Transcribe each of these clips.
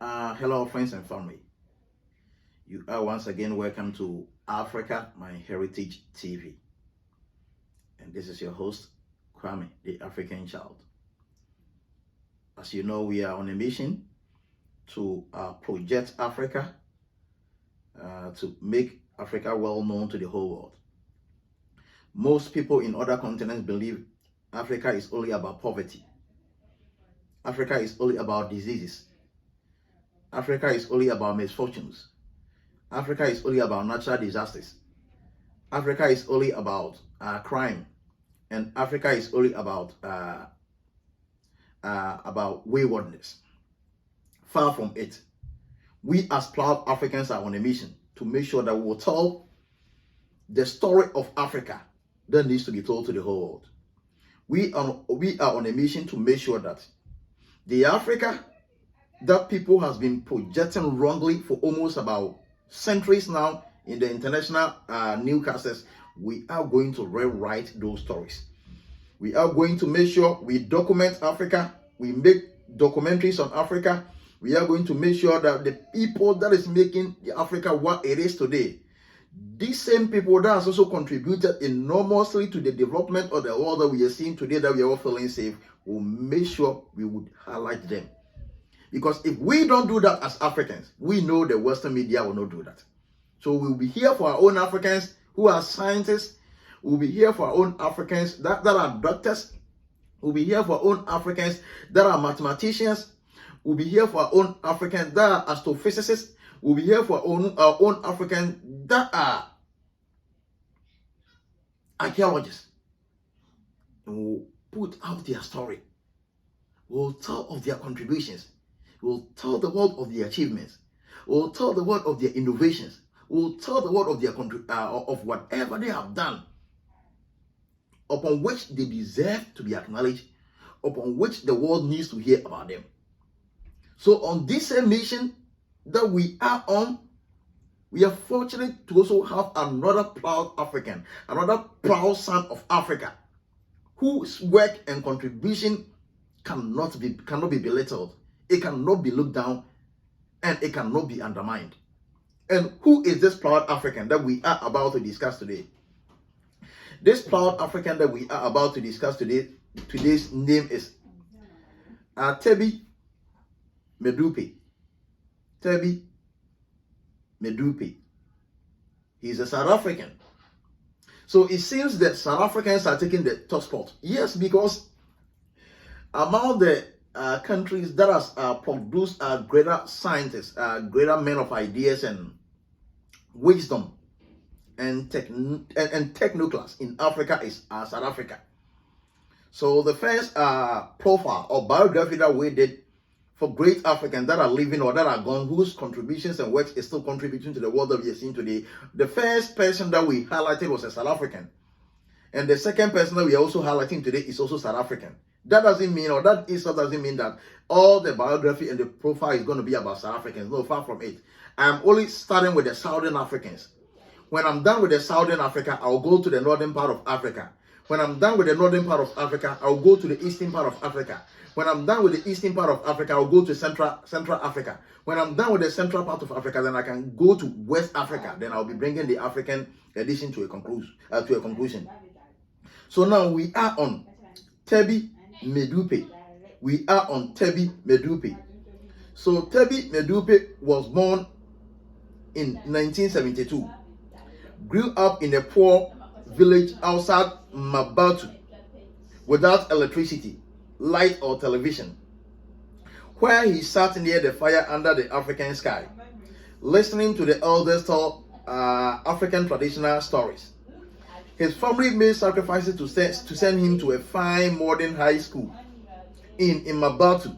Hello, friends and family. You are once again welcome to Africa, My Heritage TV. And this is your host, Kwame, the African Child. As you know, we are on a mission to project Africa, to make Africa well known to the whole world. Most people in other continents believe Africa is only about poverty. Africa is only about diseases. Africa is only about misfortunes. Africa is only about natural disasters. Africa is only about crime, and Africa is only about waywardness. Far from it. We as proud Africans are on a mission to make sure that we will tell the story of Africa that needs to be told to the whole world. We are on a mission to make sure that the Africa that people has been projecting wrongly for almost about centuries now in the international newscasts, we are going to rewrite those stories. We are going to make sure we document Africa. We make documentaries on Africa. We are going to make sure that the people that is making the Africa what it is today, these same people that has also contributed enormously to the development of the world that we are seeing today, that we are all feeling safe, will make sure we would highlight them. Because if we don't do that as Africans, we know the Western media will not do that. So we'll be here for our own Africans who are scientists. We'll be here for our own Africans that are doctors. We'll be here for our own Africans that are mathematicians. We'll be here for our own Africans that are astrophysicists. We'll be here for our own Africans that are archaeologists. And we'll put out their story. We'll tell of their contributions. We'll tell the world of their achievements. We'll tell the world of their innovations. We'll tell the world of their of whatever they have done, upon which they deserve to be acknowledged, upon which the world needs to hear about them. So on this same mission that we are on, we are fortunate to also have another proud African, another proud son of Africa, whose work and contribution cannot be belittled. It cannot be looked down, and it cannot be undermined. And who is this proud African that we are about to discuss today? This proud African that we are about to discuss today, today's name is Tsebe Medupe. Tsebe Medupe. He's a South African. So it seems that South Africans are taking the top spot. Yes, because among the countries that has produced greater scientists, greater men of ideas and wisdom and technocrats in Africa is South Africa. So the first profile or biography that we did for great Africans that are living or that are gone, whose contributions and works is still contributing to the world that we are seeing today, the first person that we highlighted was a South African. And the second person that we are also highlighting today is also South African. That doesn't mean, or that itself doesn't mean that all the biography and the profile is going to be about South Africans. No, far from it. I'm only starting with the Southern Africans. When I'm done with the Southern Africa, I'll go to the northern part of Africa. When I'm done with the northern part of Africa, I'll go to the eastern part of Africa. When I'm done with the eastern part of Africa, I'll go to Central Africa. When I'm done with the central part of Africa, then I can go to West Africa. Then I'll be bringing the African edition to a conclusion. So now we are on Tsebe Medupe. We are on Tsebe Medupe. So Tsebe Medupe was born in 1972. Grew up in a poor village outside Mabatu without electricity, light or television, where he sat near the fire under the African sky, listening to the elders tell African traditional stories. His family made sacrifices to send him to a fine modern high school in Mabatu,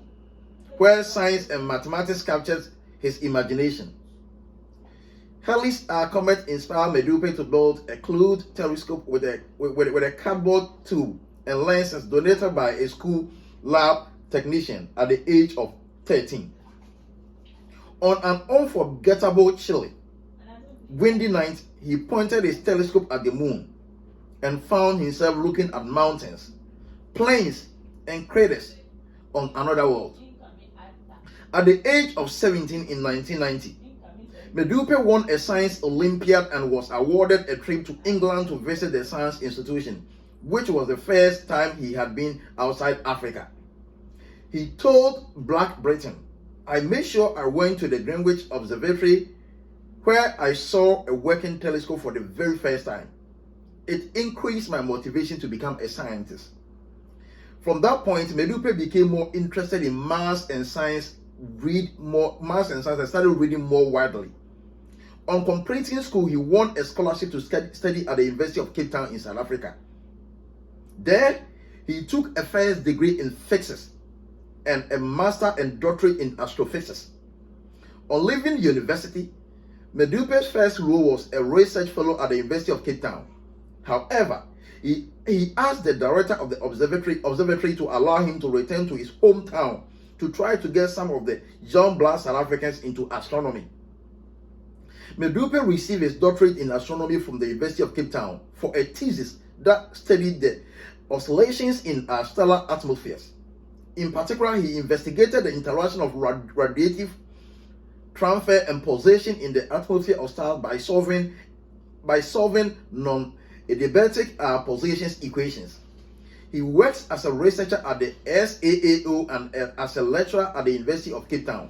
where science and mathematics captured his imagination. Halley's comet inspired Medupe to build a crude telescope with a cardboard tube and lenses donated by a school lab technician at the age of 13. On an unforgettable, chilly, windy night, he pointed his telescope at the moon and found himself looking at mountains, plains, and craters on another world. At the age of 17 in 1990, Medupe won a science Olympiad and was awarded a trip to England to visit the science institution, which was the first time he had been outside Africa. He told Black Britain, "I made sure I went to the Greenwich Observatory where I saw a working telescope for the very first time. It increased my motivation to become a scientist." From that point, Medupe became more interested in maths and science, and started reading more widely. On completing school, he won a scholarship to study at the University of Cape Town in South Africa. There, he took a first degree in physics and a master and doctorate in astrophysics. On leaving university, Medupe's first role was a research fellow at the University of Cape Town. However, he asked the director of the observatory to allow him to return to his hometown to try to get some of the young Black South Africans into astronomy. Medupe received his doctorate in astronomy from the University of Cape Town for a thesis that studied the oscillations in our stellar atmospheres. In particular, he investigated the interaction of radiative transfer and pulsation in the atmosphere of stars by solving non-adiabatic pulsations equations. He works as a researcher at the SAAO and as a lecturer at the University of Cape Town.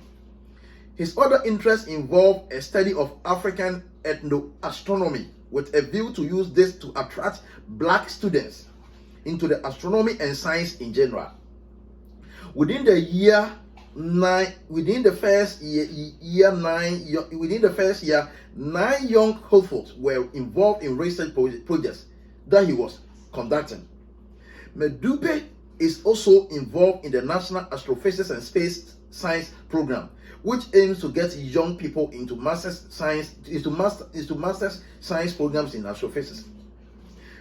His other interests involve a study of African ethnoastronomy with a view to use this to attract Black students into the astronomy and science in general. Within the first year, 9 young hopefuls were involved in research projects that he was conducting. Medupe is also involved in the National Astrophysics and Space Science Program, which aims to get young people into master's science programs in astrophysics.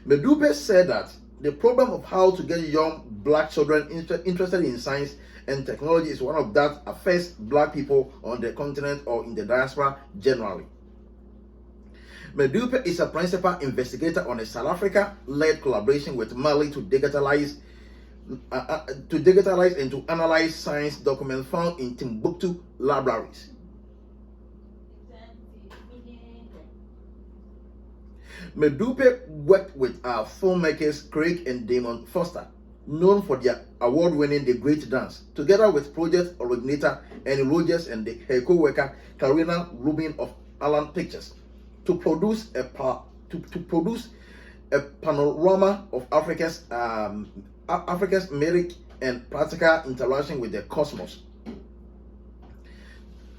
Medupe said that the problem of how to get young Black children interested in science and technology is one of that affects Black people on the continent or in the diaspora generally. Medupe is a principal investigator on a South Africa-led collaboration with Mali to digitalize and to analyze science documents found in Timbuktu libraries. Medupe worked with our filmmakers Craig and Damon Foster, known for their award-winning The Great Dance, together with project originator Annie Rogers and her co-worker Karina Rubin of Alan Pictures, to produce a panorama of Africa's metric and practical interaction with the cosmos.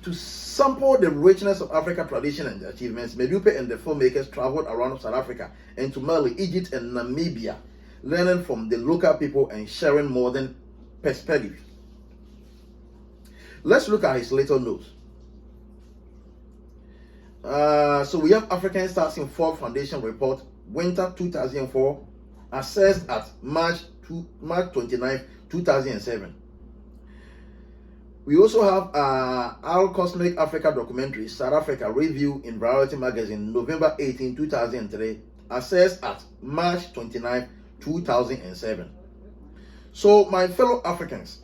To sample the richness of African tradition and achievements, Medupe and the filmmakers traveled around South Africa and to Mali, Egypt, and Namibia, learning from the local people and sharing modern perspectives. Let's look at his little notes. So we have African Stars in Fall Foundation Report, Winter 2004, assessed at March 29, 2007. We also have Our Cosmic Africa documentary, South Africa Review in Variety Magazine, November 18, 2003, assessed at March 29, 2007. So, my fellow Africans,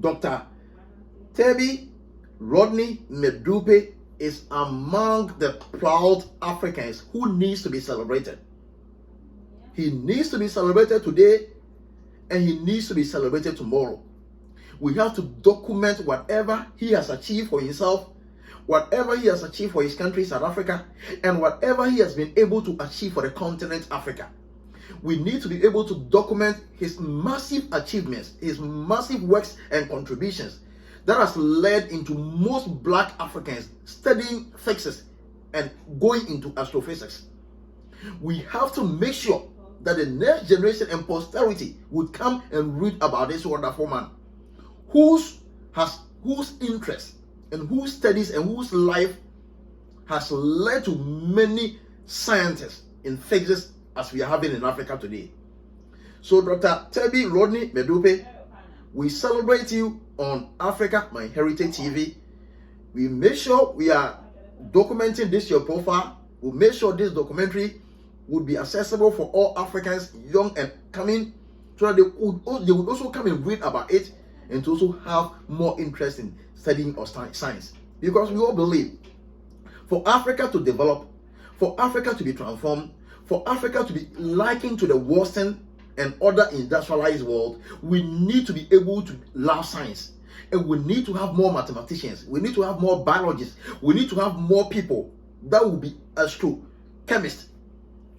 Dr. Tsebe Medupe is among the proud Africans who needs to be celebrated. He needs to be celebrated today and he needs to be celebrated tomorrow. We have to document whatever he has achieved for himself, whatever he has achieved for his country, South Africa, and whatever he has been able to achieve for the continent Africa. We need to be able to document his massive achievements, his massive works and contributions that has led into most Black Africans studying physics and going into astrophysics. We have to make sure that the next generation and posterity would come and read about this wonderful man whose interest and whose studies and whose life has led to many scientists in physics as we are having in Africa today. So Dr. Tsebe Medupe, we celebrate you on Africa My Heritage TV. We make sure we are documenting this your profile. We'll make sure this documentary would be accessible for all Africans, young and coming, so that they would also come and read about it and to also have more interest in studying of science. Because we all believe for Africa to develop, for Africa to be transformed, for Africa to be likened to the Western and other industrialized world, we need to be able to love science. And we need to have more mathematicians. We need to have more biologists. We need to have more people that will be chemists,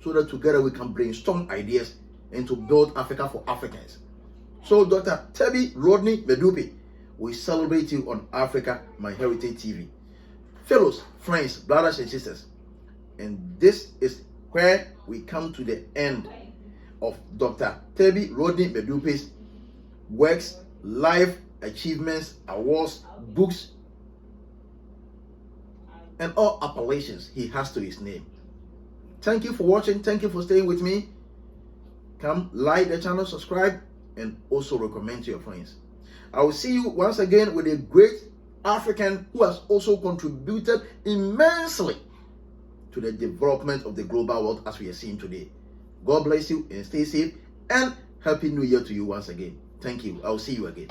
so that together we can brainstorm ideas and to build Africa for Africans. So Dr. Tsebe Medupe, we celebrate you on Africa My Heritage TV. Fellows, friends, brothers and sisters, and this is where we come to the end of Dr. Tsebe Medupe's works, life, achievements, awards, books, and all appellations he has to his name. Thank you for watching. Thank you for staying with me. Come like the channel, subscribe, and also recommend to your friends. I will see you once again with a great African who has also contributed immensely to the development of the global world as we are seeing today. God bless you and stay safe, and Happy New Year to you once again. Thank you. I will see you again.